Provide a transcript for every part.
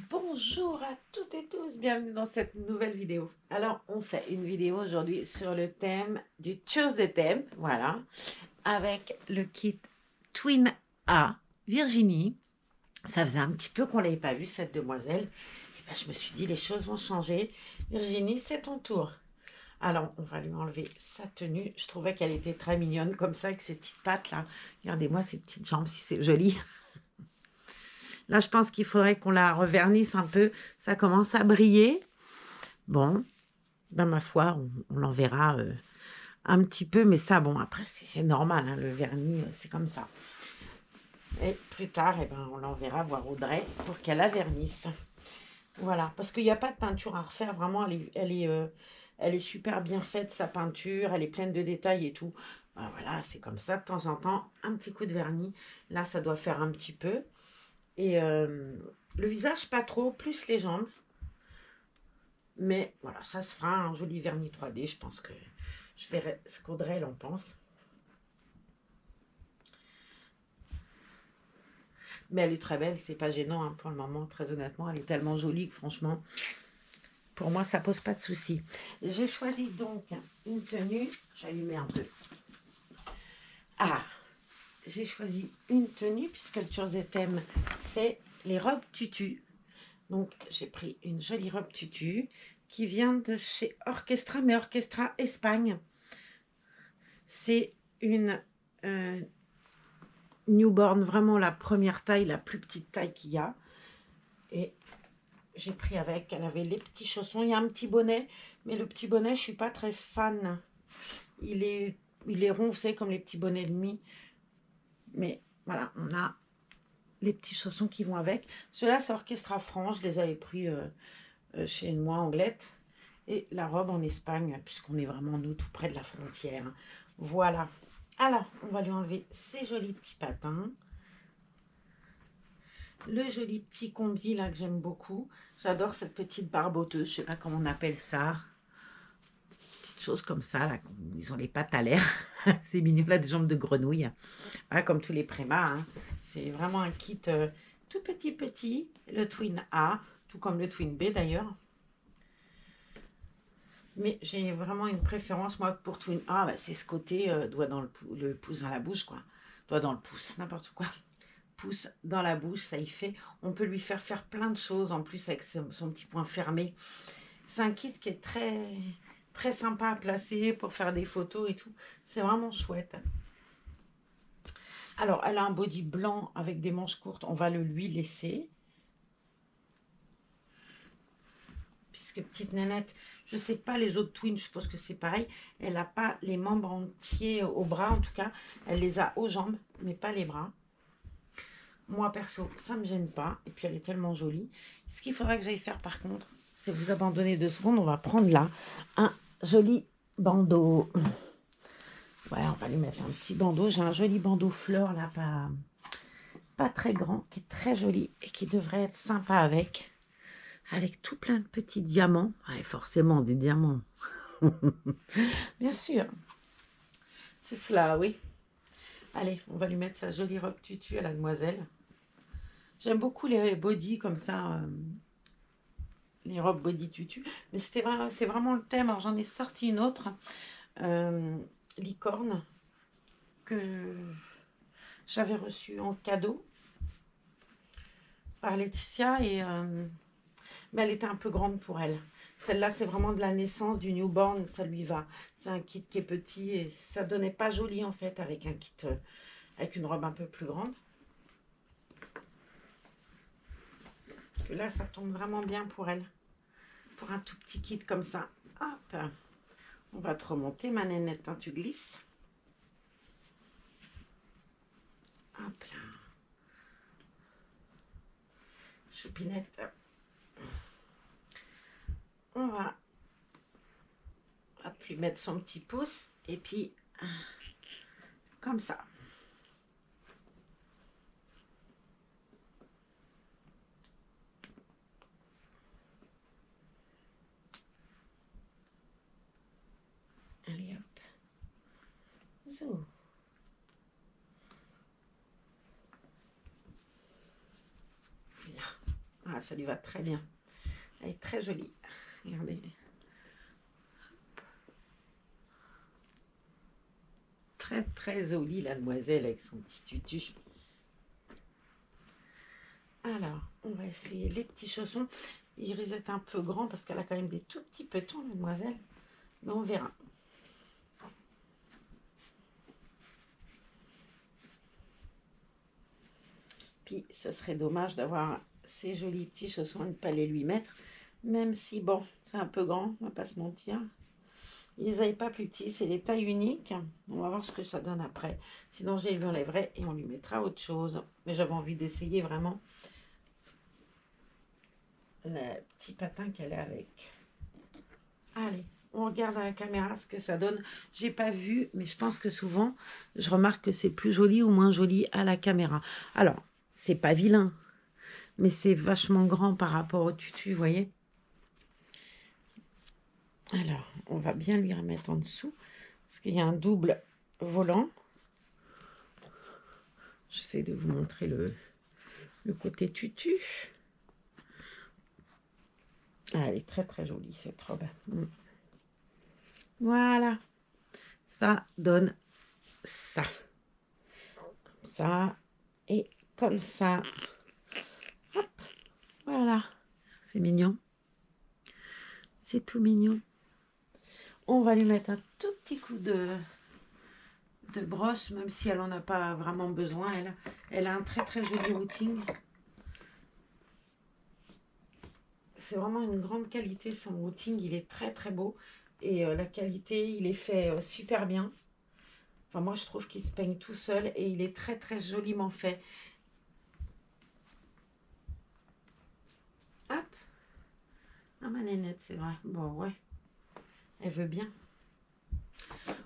Bonjour à toutes et tous, bienvenue dans cette nouvelle vidéo. Alors, on fait une vidéo aujourd'hui sur le thème du Choose des thèmes, voilà, avec le kit Twin A Virginie. Ça faisait un petit peu qu'on ne l'avait pas vu, cette demoiselle. Et ben, je me suis dit, les choses vont changer. Virginie, c'est ton tour. Alors, on va lui enlever sa tenue. Je trouvais qu'elle était très mignonne, comme ça, avec ses petites pattes, là. Regardez-moi ses petites jambes, si c'est joli. Là, je pense qu'il faudrait qu'on la revernisse un peu. Ça commence à briller. Bon, ben ma foi, on l'enverra un petit peu. Mais ça, bon, après, c'est normal. Hein, le vernis, c'est comme ça. Et plus tard, eh ben, on l'enverra voir Audrey pour qu'elle la vernisse. Voilà, parce qu'il n'y a pas de peinture à refaire. Vraiment, elle est super bien faite, sa peinture. Elle est pleine de détails et tout. Ben, voilà, c'est comme ça. De temps en temps, un petit coup de vernis. Là, ça doit faire un petit peu. Et le visage, pas trop, plus les jambes. Mais voilà, ça se fera un joli vernis 3D. Je pense que je verrai ce qu'Audrey en pense. Mais elle est très belle, c'est pas gênant hein, pour le moment, très honnêtement. Elle est tellement jolie que franchement, pour moi, ça pose pas de souci. J'ai choisi donc une tenue. J'allumais un peu. Ah, j'ai choisi une tenue puisque le choix des thèmes, c'est les robes tutu. Donc, j'ai pris une jolie robe tutu qui vient de chez Orchestra, mais Orchestra Espagne. C'est une newborn, vraiment la première taille, la plus petite taille qu'il y a. Et j'ai pris avec, elle avait les petits chaussons. Il y a un petit bonnet, mais le petit bonnet, je suis pas très fan. Il est rond, vous savez, comme les petits bonnets de mie. Mais voilà, on a les petits chaussons qui vont avec. Ceux-là, c'est Orchestra France. Je les avais pris chez une moi Anglette. Et la robe en Espagne, puisqu'on est vraiment, nous, tout près de la frontière. Voilà. Alors, on va lui enlever ses jolis petits patins. Le joli petit combi, là, que j'aime beaucoup. J'adore cette petite barboteuse. Je sais pas comment on appelle ça. Petite chose comme ça, là. Ils ont les pattes à l'air. C'est mignon, là, des jambes de grenouille. Voilà, comme tous les prémas. Hein. C'est vraiment un kit tout petit. Le Twin A, tout comme le Twin B, d'ailleurs. Mais j'ai vraiment une préférence, moi, pour Twin A. Bah, c'est ce côté doigt dans le pouce dans la bouche, quoi. Doigt dans le pouce, n'importe quoi. Pouce dans la bouche, ça y fait. On peut lui faire plein de choses, en plus, avec son petit point fermé. C'est un kit qui est très sympa à placer pour faire des photos et tout. C'est vraiment chouette. Alors, elle a un body blanc avec des manches courtes. On va le lui laisser. Puisque petite nénette, je ne sais pas les autres twins, je suppose que c'est pareil. Elle n'a pas les membres entiers au bras, en tout cas. Elle les a aux jambes, mais pas les bras. Moi, perso, ça ne me gêne pas. Et puis, elle est tellement jolie. Ce qu'il faudrait que j'aille faire, par contre, c'est vous abandonner 2 secondes. On va prendre là un joli bandeau. Ouais, on va lui mettre un petit bandeau. J'ai un joli bandeau fleur, là, pas très grand, qui est très joli et qui devrait être sympa avec tout plein de petits diamants. Ouais, forcément, des diamants. Bien sûr. C'est cela, oui. Allez, on va lui mettre sa jolie robe tutu à la demoiselle. J'aime beaucoup les bodys comme ça, les robes body tutu. Mais c'est vraiment le thème. Alors j'en ai sorti une autre, licorne, que j'avais reçue en cadeau par Laetitia. Mais elle était un peu grande pour elle. Celle-là, c'est vraiment de la naissance du newborn, ça lui va. C'est un kit qui est petit et ça donnait pas joli en fait avec un kit, avec une robe un peu plus grande. Parce que là, ça tombe vraiment bien pour elle. Pour un tout petit kit comme ça. Hop, on va te remonter ma nénette, hein, tu glisses. Hop là. Choupinette. On va lui mettre son petit pouce et puis comme ça. Allez hop. Zou. Là. Ah, ça lui va très bien. Elle est très jolie. Regardez. Très, très jolie, la demoiselle, avec son petit tutu. Alors, on va essayer les petits chaussons. Ils risquent d'être un peu grands parce qu'elle a quand même des tout petits petons, la demoiselle. Mais on verra. Puis, ce serait dommage d'avoir ces jolis petits chaussons et de ne pas les lui mettre. Même si, bon, c'est un peu grand, on va pas se mentir. Ils les avaient pas plus petits, c'est les tailles uniques. On va voir ce que ça donne après. Sinon, je les enlèverai et on lui mettra autre chose. Mais j'avais envie d'essayer vraiment le petit patin qu'elle a avec. Allez, on regarde à la caméra ce que ça donne. J'ai pas vu, mais je pense que souvent, je remarque que c'est plus joli ou moins joli à la caméra. Alors, c'est pas vilain, mais c'est vachement grand par rapport au tutu, vous voyez. Alors, on va bien lui remettre en dessous, parce qu'il y a un double volant. J'essaie de vous montrer le côté tutu. Ah, elle est très très jolie cette robe. Voilà, ça donne ça. Comme ça et comme ça. Hop, voilà, c'est mignon. C'est tout mignon. On va lui mettre un tout petit coup de brosse, même si elle n'en a pas vraiment besoin. Elle a un très très joli routing. C'est vraiment une grande qualité, son routing, il est très très beau. Et la qualité, il est fait super bien. Enfin, moi, je trouve qu'il se peigne tout seul et il est très très joliment fait. Hop. Ah, ma nénette, c'est vrai. Bon, ouais. Elle veut bien.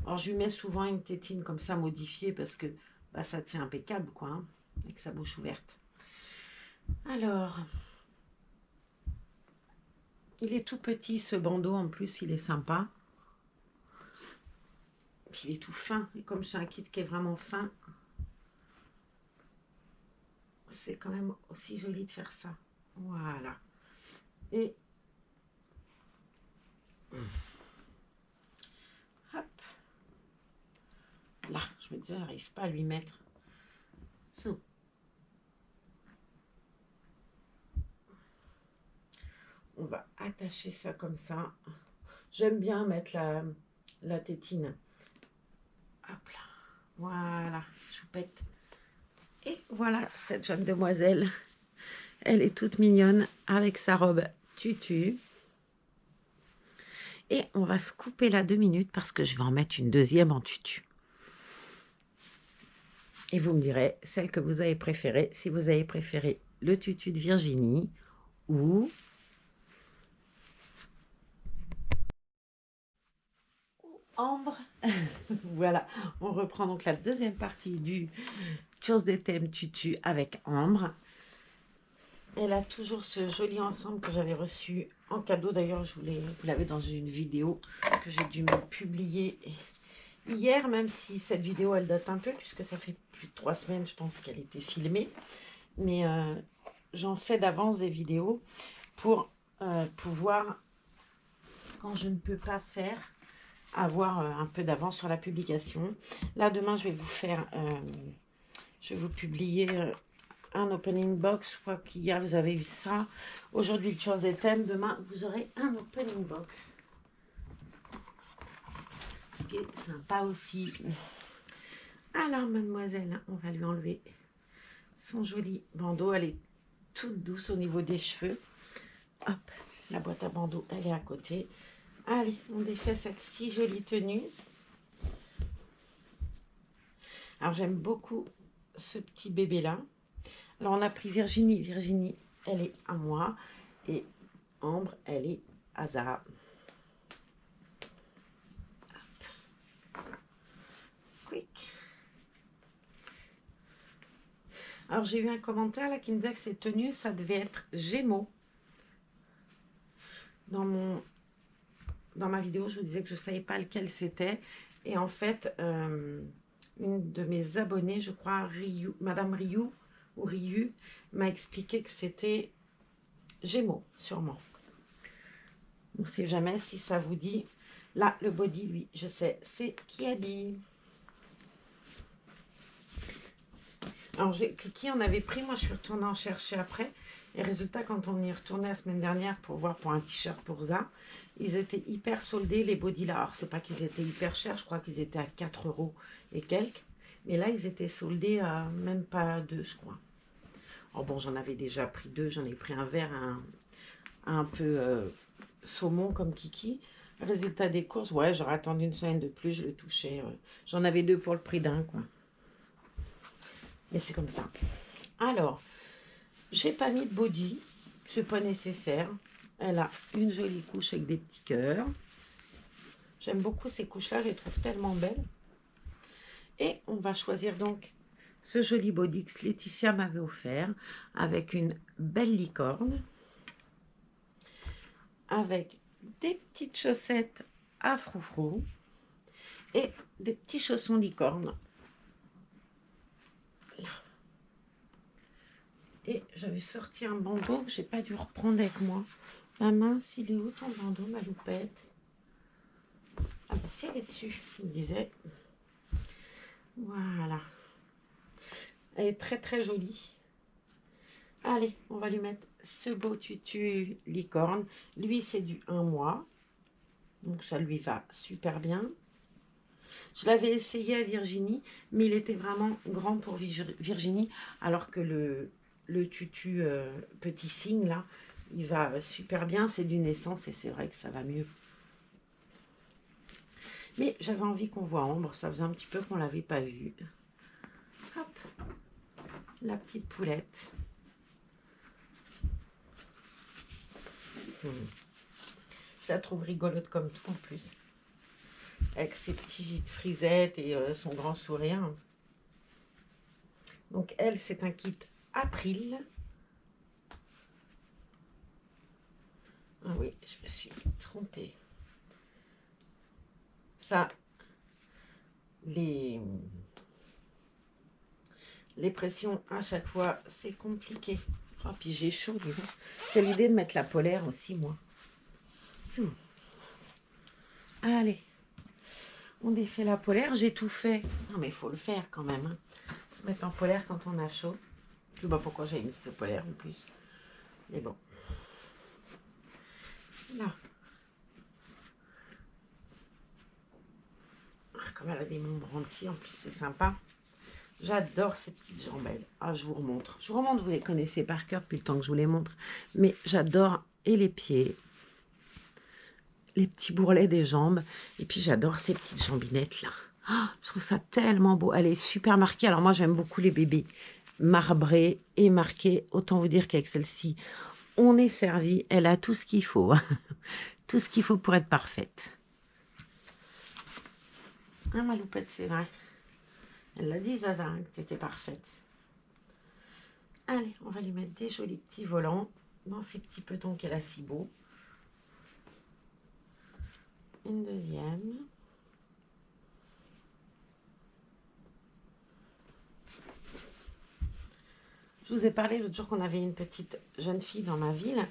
Alors, je lui mets souvent une tétine comme ça modifiée parce que bah, ça tient impeccable, quoi, hein, avec sa bouche ouverte. Alors, il est tout petit, ce bandeau. En plus, il est sympa. Puis, il est tout fin. Et comme c'est un kit qui est vraiment fin, c'est quand même aussi joli de faire ça. Voilà. Et hop. Là, je me disais, j'arrive pas à lui mettre. So. On va attacher ça comme ça. J'aime bien mettre la tétine. Hop là. Voilà, choupette. Et voilà cette jeune demoiselle. Elle est toute mignonne avec sa robe tutu. Et on va se couper là 2 minutes parce que je vais en mettre une deuxième en tutu. Et vous me direz celle que vous avez préférée, si vous avez préféré le tutu de Virginie ou Ambre. Voilà, on reprend donc la deuxième partie du Choose des thèmes tutu avec Ambre. Elle a toujours ce joli ensemble que j'avais reçu en cadeau. D'ailleurs, vous l'avez dans une vidéo que j'ai dû me publier hier, même si cette vidéo, elle date un peu, puisque ça fait plus de 3 semaines, je pense qu'elle était filmée. Mais j'en fais d'avance des vidéos pour pouvoir, quand je ne peux pas faire, avoir un peu d'avance sur la publication. Là, demain, je vais vous publier un opening box. Je crois qu'hier, vous avez eu ça. Aujourd'hui, le choix des thèmes. Demain, vous aurez un opening box. Ce qui est sympa aussi. Alors, mademoiselle, on va lui enlever son joli bandeau. Elle est toute douce au niveau des cheveux. Hop, la boîte à bandeau, elle est à côté. Allez, on défait cette si jolie tenue. Alors, j'aime beaucoup ce petit bébé-là. Alors, on a pris Virginie. Virginie, elle est à moi. Et Ambre, elle est à Zara. Quick. Alors, j'ai eu un commentaire là qui me disait que cette tenue, ça devait être Gémeaux. Dans ma vidéo, je vous disais que je ne savais pas lequel c'était. Et en fait, une de mes abonnées, je crois, Madame Ryu, ou Ryu, m'a expliqué que c'était Gémeaux, sûrement. On ne sait jamais si ça vous dit. Là, le body, lui, je sais, c'est Kiabi. Alors, qui en avait pris, moi je suis retournée en chercher après. Et résultat, quand on y retournait la semaine dernière pour voir pour un t-shirt pour Ça, ils étaient hyper soldés, les body là. Alors, c'est pas qu'ils étaient hyper chers, je crois qu'ils étaient à 4 € et quelques. Mais là, ils étaient soldés à même pas 2, je crois. Oh bon, j'en avais déjà pris 2, j'en ai pris un vert, un peu saumon comme Kiki. Résultat des courses, ouais, j'aurais attendu une semaine de plus, je le touchais. J'en avais 2 pour le prix d'un, quoi. Mais c'est comme ça. Alors, j'ai pas mis de body, c'est pas nécessaire. Elle a une jolie couche avec des petits cœurs. J'aime beaucoup ces couches-là, je les trouve tellement belles. Et on va choisir donc ce joli body que Laetitia m'avait offert avec une belle licorne, avec des petites chaussettes à froufrou et des petits chaussons licorne. Là. Et j'avais sorti un bandeau que j'ai pas dû reprendre avec moi. Ma mince, il est où ton bandeau, ma loupette? Ah bah si, elle est dessus, je me disais. Voilà. Elle est très très jolie. Allez, on va lui mettre ce beau tutu licorne. Lui, c'est du 1 mois. Donc ça lui va super bien. Je l'avais essayé à Virginie, mais il était vraiment grand pour Virginie, alors que le tutu petit cygne, là, il va super bien. C'est du naissance et c'est vrai que ça va mieux. Mais j'avais envie qu'on voit Ambre, ça faisait un petit peu qu'on ne l'avait pas vue. Hop, la petite poulette. Je la trouve rigolote comme tout en plus. Avec ses petites frisettes et son grand sourire. Donc elle, c'est un kit April. Ah oui, je me suis trompée. Ça, les pressions à chaque fois, c'est compliqué. Oh, puis j'ai chaud. Quelle idée de mettre la polaire aussi, moi. C'est bon. Allez. On défait la polaire. J'ai tout fait. Non, mais il faut le faire quand même. Hein. Se mettre en polaire quand on a chaud. Je sais pas pourquoi j'ai mis cette polaire en plus. Mais bon. Là. Ah, comme elle a des membres entiers, en plus, c'est sympa. J'adore ces petites jambelles. Ah, je vous remontre. Je vous remontre, vous les connaissez par cœur depuis le temps que je vous les montre. Mais j'adore et les pieds, les petits bourrelets des jambes. Et puis, j'adore ces petites jambinettes là. Oh, je trouve ça tellement beau. Elle est super marquée. Alors, moi, j'aime beaucoup les bébés marbrés et marqués. Autant vous dire qu'avec celle-ci, on est servi. Elle a tout ce qu'il faut. Tout ce qu'il faut pour être parfaite. Ah, ma loupette, c'est vrai. Elle l'a dit, Zaza, hein, que tu étais parfaite. Allez, on va lui mettre des jolis petits volants dans ces petits petons qu'elle a si beaux. Une deuxième. Je vous ai parlé l'autre jour qu'on avait une petite jeune fille dans ma ville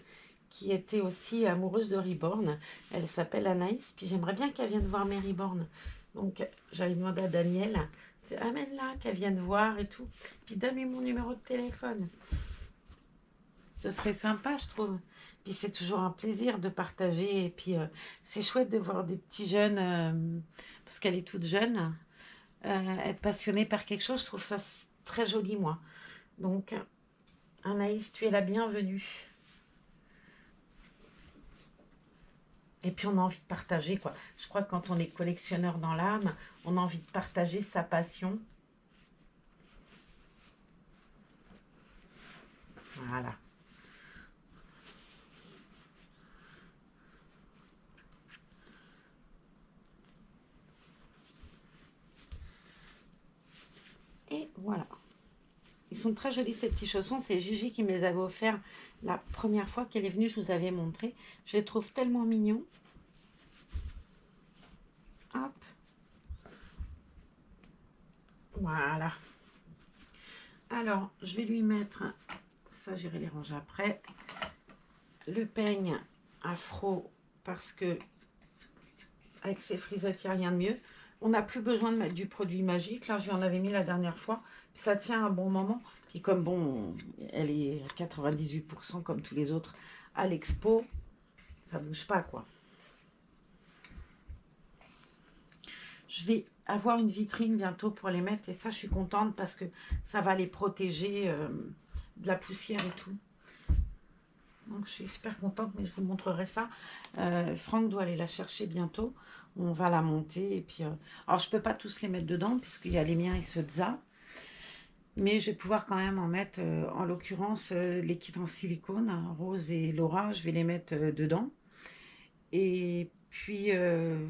qui était aussi amoureuse de Reborn. Elle s'appelle Anaïs, puis j'aimerais bien qu'elle vienne voir mes Reborn. Donc, j'avais demandé à Daniel, amène-la, qu'elle vienne voir et tout. Puis donne-lui mon numéro de téléphone. Ce serait sympa, je trouve. Puis c'est toujours un plaisir de partager. Et puis, c'est chouette de voir des petits jeunes, parce qu'elle est toute jeune, être passionnée par quelque chose. Je trouve ça très joli, moi. Donc, Anaïs, tu es la bienvenue. Et puis, on a envie de partager, quoi. Je crois que quand on est collectionneur dans l'âme, on a envie de partager sa passion. Voilà. Et voilà. Ils sont très jolis, ces petits chaussons. C'est Gigi qui me les avait offerts la première fois qu'elle est venue. Je vous avais montré. Je les trouve tellement mignons. Hop. Voilà. Alors, je vais lui mettre, ça j'irai les ranger après, le peigne afro, parce que avec ces frisettes, il n'y a rien de mieux. On n'a plus besoin de mettre du produit magique. Là, j'en avais mis la dernière fois. Puis ça tient un bon moment. Puis comme bon, elle est à 98% comme tous les autres à l'expo, ça ne bouge pas, quoi. Je vais avoir une vitrine bientôt pour les mettre. Et ça, je suis contente parce que ça va les protéger de la poussière et tout. Donc, je suis super contente, mais je vous montrerai ça. Franck doit aller la chercher bientôt. On va la monter. Et puis, alors, je ne peux pas tous les mettre dedans, puisqu'il y a les miens et ceux de ça. Mais je vais pouvoir quand même en mettre, en l'occurrence, les kits en silicone, hein, Rose et Laura, je vais les mettre dedans. Et puis, je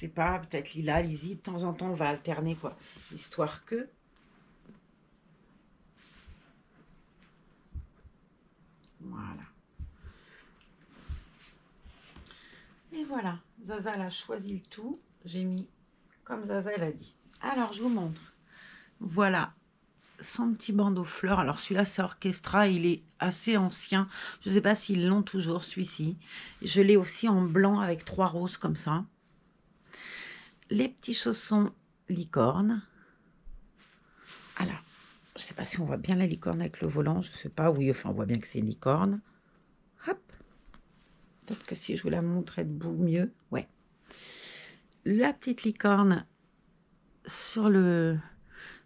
sais pas, peut-être Lila, Lizzie, de temps en temps, on va alterner, quoi. Histoire que... Voilà. Et voilà, Zaza, elle a choisi le tout. J'ai mis comme Zaza, elle a dit. Alors, je vous montre. Voilà, son petit bandeau fleurs. Alors, celui-là, c'est Orchestra. Il est assez ancien. Je ne sais pas s'ils l'ont toujours, celui-ci. Je l'ai aussi en blanc avec 3 roses comme ça. Les petits chaussons licorne. Alors, je ne sais pas si on voit bien la licorne avec le volant. Je ne sais pas. Oui, enfin, on voit bien que c'est une licorne. Hop. Peut-être que si je vous la montrais debout, mieux. Ouais. La petite licorne sur le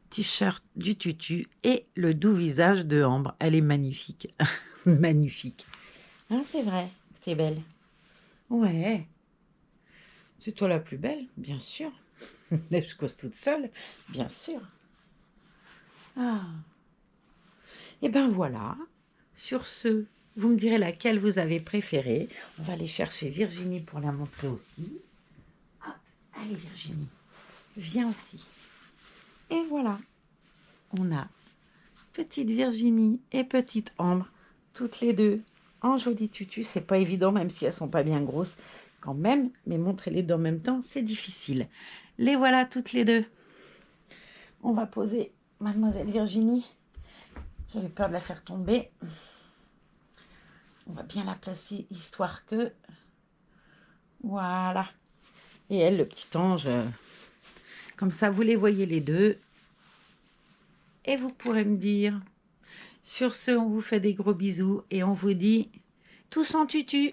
t-shirt du tutu et le doux visage de Ambre. Elle est magnifique. Magnifique. Hein, c'est vrai. T'es belle. Ouais. C'est toi la plus belle, bien sûr. Je cause toute seule, bien sûr. Ah. Et ben voilà. Sur ce, vous me direz laquelle vous avez préférée. On va aller chercher Virginie pour la montrer aussi. Ah, allez Virginie, viens aussi. Et voilà. On a petite Virginie et petite Ambre, toutes les deux en joli tutu. C'est pas évident, même si elles sont pas bien grosses quand même, mais montrer les deux en même temps, c'est difficile. Les voilà toutes les deux. On va poser Mademoiselle Virginie. J'avais peur de la faire tomber. On va bien la placer, histoire que... Voilà. Et elle, le petit ange, comme ça, vous les voyez les deux. Et vous pourrez me dire... Sur ce, on vous fait des gros bisous et on vous dit tous en tutu.